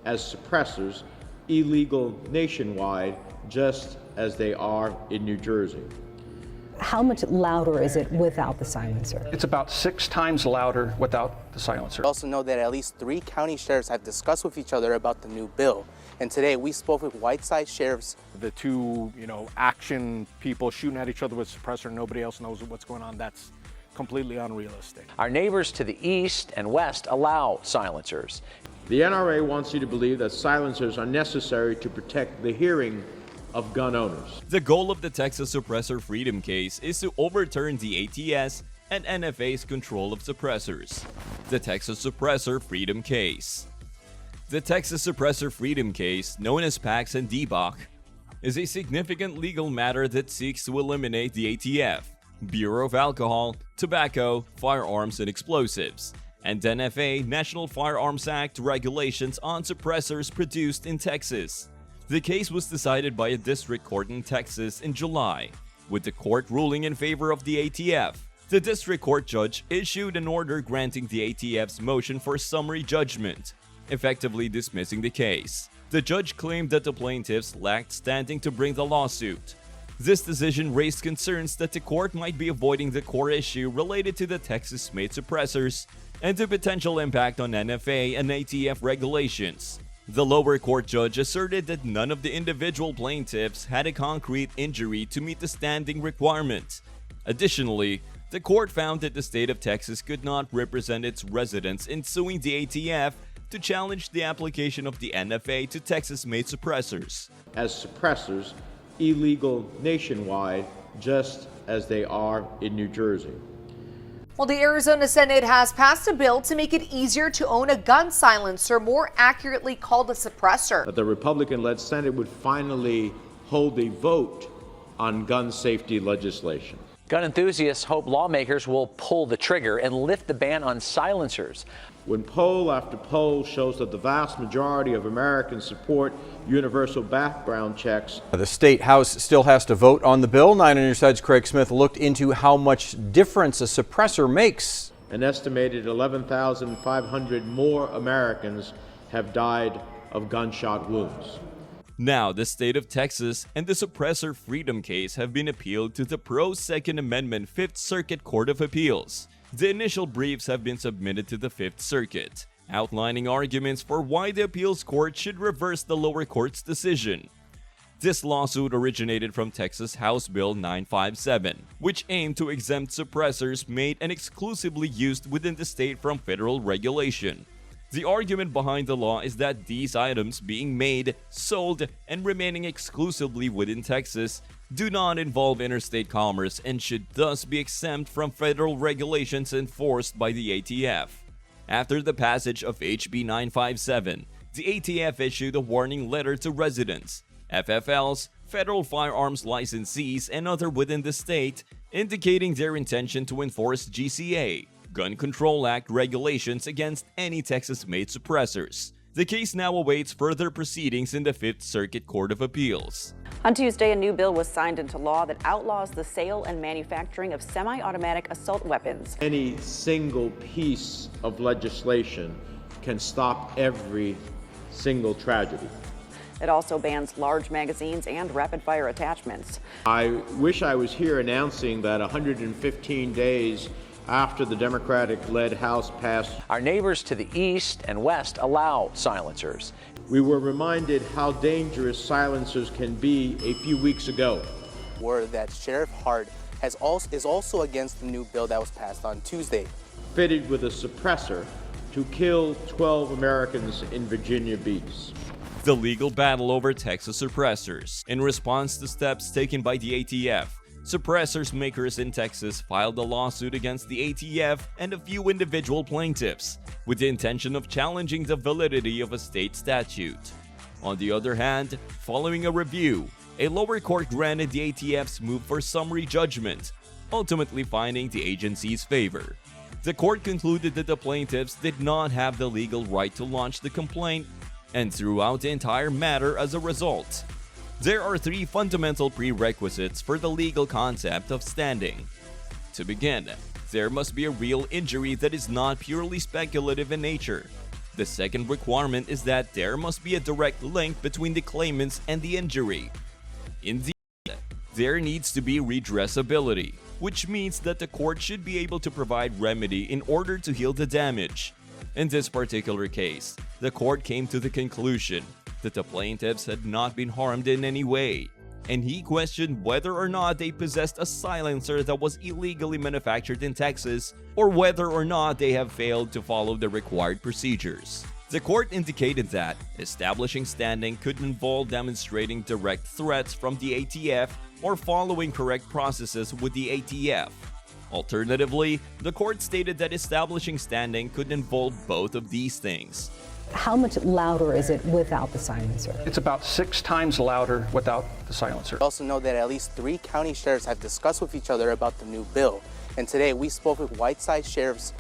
as suppressors illegal nationwide, just as they are in New Jersey. How much louder is it without the silencer? It's about 6 times louder without the silencer. We also know that at least 3 county sheriffs have discussed with each other about the new bill. And today we spoke with Whiteside sheriffs. The two, action people shooting at each other with suppressor, nobody else knows what's going on. That's completely unrealistic. Our neighbors to the east and west allow silencers. The NRA wants you to believe that silencers are necessary to protect the hearing of gun owners. The goal of the Texas Suppressor Freedom case is to overturn the ATF and NFA's control of suppressors. The Texas Suppressor Freedom case. The Texas Suppressor Freedom case, known as PAX and DBOC, is a significant legal matter that seeks to eliminate the ATF, Bureau of Alcohol, Tobacco, Firearms and Explosives, and NFA National Firearms Act regulations on suppressors produced in Texas. The case was decided by a district court in Texas in July, with the court ruling in favor of the ATF. The district court judge issued an order granting the ATF's motion for summary judgment, effectively dismissing the case. The judge claimed that the plaintiffs lacked standing to bring the lawsuit. This decision raised concerns that the court might be avoiding the core issue related to the Texas-made suppressors and the potential impact on NFA and ATF regulations. The lower court judge asserted that none of the individual plaintiffs had a concrete injury to meet the standing requirement. Additionally, the court found that the state of Texas could not represent its residents in suing the ATF to challenge the application of the NFA to Texas-made suppressors. As suppressors illegal nationwide, just as they are in New Jersey. Well, the Arizona Senate has passed a bill to make it easier to own a gun silencer, more accurately called a suppressor. That the Republican-led Senate would finally hold a vote on gun safety legislation. Gun enthusiasts hope lawmakers will pull the trigger and lift the ban on silencers. When poll after poll shows that the vast majority of Americans support universal background checks. The state house still has to vote on the bill. 9 on your side's Craig Smith looked into how much difference a suppressor makes. An estimated 11,500 more Americans have died of gunshot wounds. Now, the state of Texas and the Suppressor Freedom case have been appealed to the pro-Second Amendment Fifth Circuit Court of Appeals. The initial briefs have been submitted to the Fifth Circuit, outlining arguments for why the appeals court should reverse the lower court's decision. This lawsuit originated from Texas House Bill 957, which aimed to exempt suppressors made and exclusively used within the state from federal regulation. The argument behind the law is that these items being made, sold, and remaining exclusively within Texas do not involve interstate commerce and should thus be exempt from federal regulations enforced by the ATF. After the passage of HB 957, the ATF issued a warning letter to residents, FFLs, federal firearms licensees, and other within the state, indicating their intention to enforce GCA, Gun Control Act regulations against any Texas-made suppressors. The case now awaits further proceedings in the Fifth Circuit Court of Appeals. On Tuesday, a new bill was signed into law that outlaws the sale and manufacturing of semi-automatic assault weapons. Any single piece of legislation can stop every single tragedy. It also bans large magazines and rapid-fire attachments. I wish I was here announcing that 115 days after the Democratic-led House passed, our neighbors to the east and west allow silencers. We were reminded how dangerous silencers can be a few weeks ago. Word that Sheriff Hart is also against the new bill that was passed on Tuesday. Fitted with a suppressor to kill 12 Americans in Virginia Beach. The legal battle over Texas suppressors. In response to steps taken by the ATF, suppressors makers in Texas filed a lawsuit against the ATF and a few individual plaintiffs, with the intention of challenging the validity of a state statute. On the other hand, following a review, a lower court granted the ATF's move for summary judgment, ultimately finding the agency's favor. The court concluded that the plaintiffs did not have the legal right to launch the complaint and threw out the entire matter as a result. There are 3 fundamental prerequisites for the legal concept of standing. To begin, there must be a real injury that is not purely speculative in nature. The second requirement is that there must be a direct link between the claimants and the injury. Indeed, there needs to be redressability, which means that the court should be able to provide remedy in order to heal the damage. In this particular case, the court came to the conclusion that the plaintiffs had not been harmed in any way, and he questioned whether or not they possessed a silencer that was illegally manufactured in Texas, or whether or not they have failed to follow the required procedures. The court indicated that establishing standing could involve demonstrating direct threats from the ATF or following correct processes with the ATF. Alternatively, the court stated that establishing standing could involve both of these things. How much louder is it without the silencer? It's about 6 times louder without the silencer. We also know that at least 3 county sheriffs have discussed with each other about the new bill. And today we spoke with Whiteside sheriffs.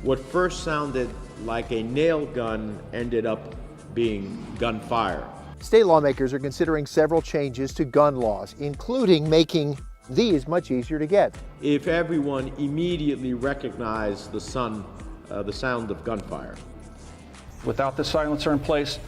What first sounded like a nail gun ended up being gunfire. State lawmakers are considering several changes to gun laws, including making these much easier to get. If everyone immediately recognized the sound of gunfire. Without the silencer in place,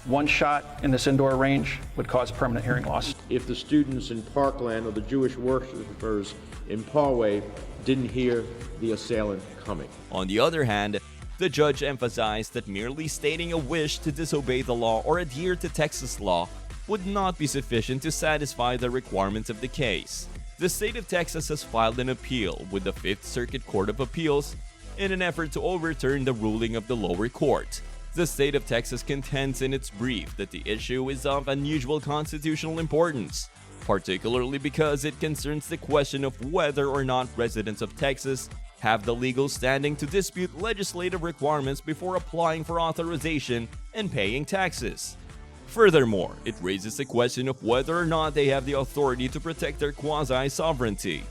1 shot in this indoor range would cause permanent hearing loss. If the students in Parkland or the Jewish worshipers in Poway didn't hear the assailant coming. On the other hand, the judge emphasized that merely stating a wish to disobey the law or adhere to Texas law would not be sufficient to satisfy the requirements of the case. The state of Texas has filed an appeal with the 5th Circuit Court of Appeals in an effort to overturn the ruling of the lower court. The state of Texas contends in its brief that the issue is of unusual constitutional importance, particularly because it concerns the question of whether or not residents of Texas have the legal standing to dispute legislative requirements before applying for authorization and paying taxes. Furthermore, it raises the question of whether or not they have the authority to protect their quasi-sovereignty.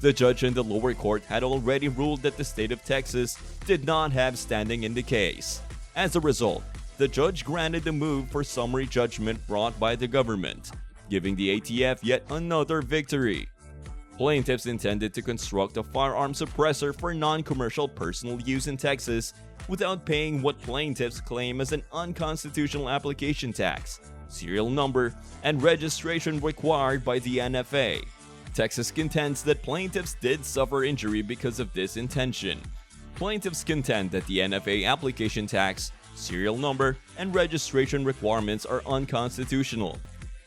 The judge in the lower court had already ruled that the state of Texas did not have standing in the case. As a result, the judge granted the move for summary judgment brought by the government, giving the ATF yet another victory. Plaintiffs intended to construct a firearm suppressor for non-commercial personal use in Texas without paying what plaintiffs claim as an unconstitutional application tax, serial number, and registration required by the NFA. Texas contends that plaintiffs did suffer injury because of this intention. Plaintiffs contend that the NFA application tax, serial number, and registration requirements are unconstitutional.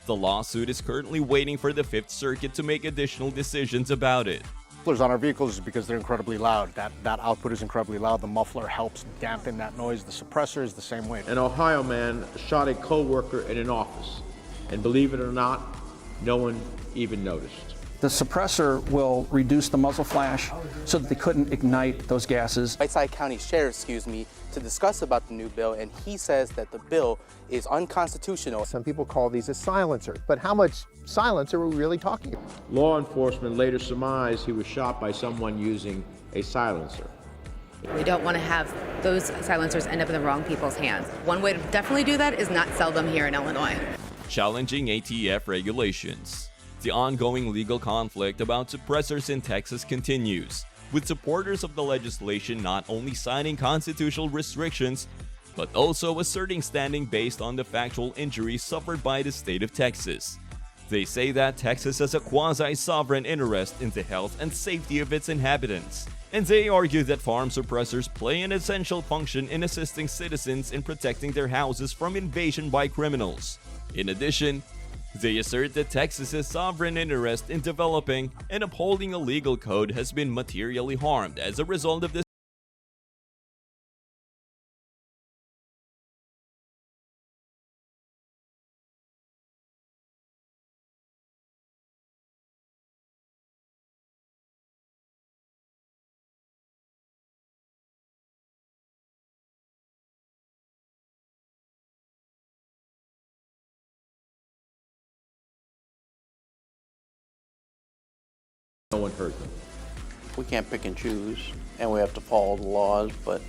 The lawsuit is currently waiting for the 5th Circuit to make additional decisions about it. Mufflers on our vehicles is because they're incredibly loud. That output is incredibly loud. The muffler helps dampen that noise. The suppressor is the same way. An Ohio man shot a co-worker in an office, and believe it or not, no one even noticed. The suppressor will reduce the muzzle flash so that they couldn't ignite those gases. Whiteside County Sheriff, to discuss about the new bill, and he says that the bill is unconstitutional. Some people call these a silencer, but how much silencer are we really talking about? Law enforcement later surmised he was shot by someone using a silencer. We don't want to have those silencers end up in the wrong people's hands. One way to definitely do that is not sell them here in Illinois. Challenging ATF regulations. The ongoing legal conflict about suppressors in Texas continues, with supporters of the legislation not only citing constitutional restrictions, but also asserting standing based on the factual injury suffered by the state of Texas. They say that Texas has a quasi-sovereign interest in the health and safety of its inhabitants, and they argue that firearm suppressors play an essential function in assisting citizens in protecting their houses from invasion by criminals. In addition, they assert that Texas's sovereign interest in developing and upholding a legal code has been materially harmed as a result of this. No one heard them. We can't pick and choose, and we have to follow the laws, but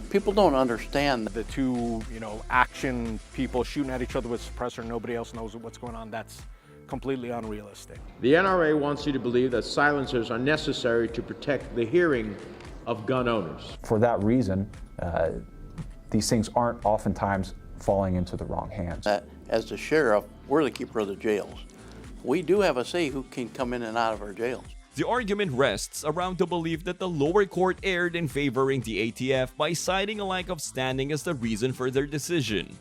people don't understand. The two, action people shooting at each other with suppressor, nobody else knows what's going on. That's completely unrealistic. The NRA wants you to believe that silencers are necessary to protect the hearing of gun owners. For that reason, the these things aren't oftentimes falling into the wrong hands. As the sheriff, we're the keeper of the jails. We do have a say who can come in and out of our jails. The argument rests around the belief that the lower court erred in favoring the ATF by citing a lack of standing as the reason for their decision.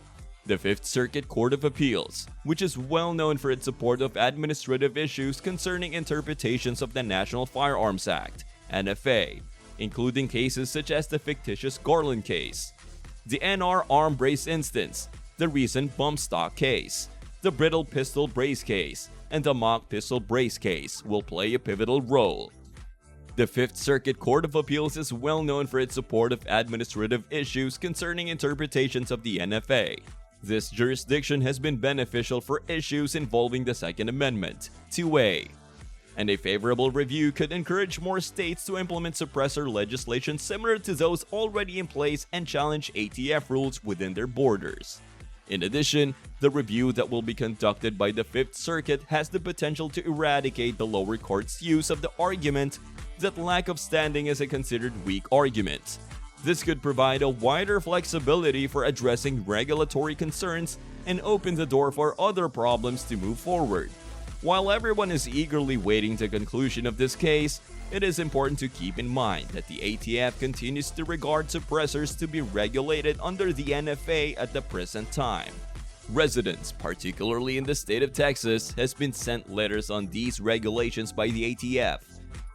The Fifth Circuit Court of Appeals, which is well known for its support of administrative issues concerning interpretations of the National Firearms Act, NFA, including cases such as the fictitious Garland case, the NR arm brace instance, the recent bump stock case, the brittle pistol brace case, and the mock pistol brace case will play a pivotal role. The Fifth Circuit Court of Appeals is well known for its support of administrative issues concerning interpretations of the NFA. This jurisdiction has been beneficial for issues involving the Second Amendment, 2A, and a favorable review could encourage more states to implement suppressor legislation similar to those already in place and challenge ATF rules within their borders. In addition, the review that will be conducted by the Fifth Circuit has the potential to eradicate the lower court's use of the argument that lack of standing is a considered weak argument. This could provide a wider flexibility for addressing regulatory concerns and open the door for other problems to move forward. While everyone is eagerly waiting the conclusion of this case, it is important to keep in mind that the ATF continues to regard suppressors to be regulated under the NFA at the present time. Residents, particularly in the state of Texas, has been sent letters on these regulations by the ATF.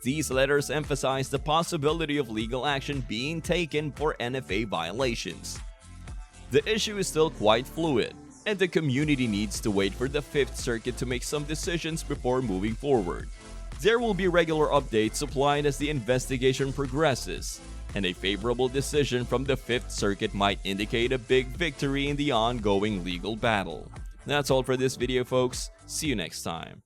These letters emphasize the possibility of legal action being taken for NFA violations. The issue is still quite fluid, and the community needs to wait for the Fifth Circuit to make some decisions before moving forward. There will be regular updates supplied as the investigation progresses, and a favorable decision from the Fifth Circuit might indicate a big victory in the ongoing legal battle. That's all for this video, folks. See you next time.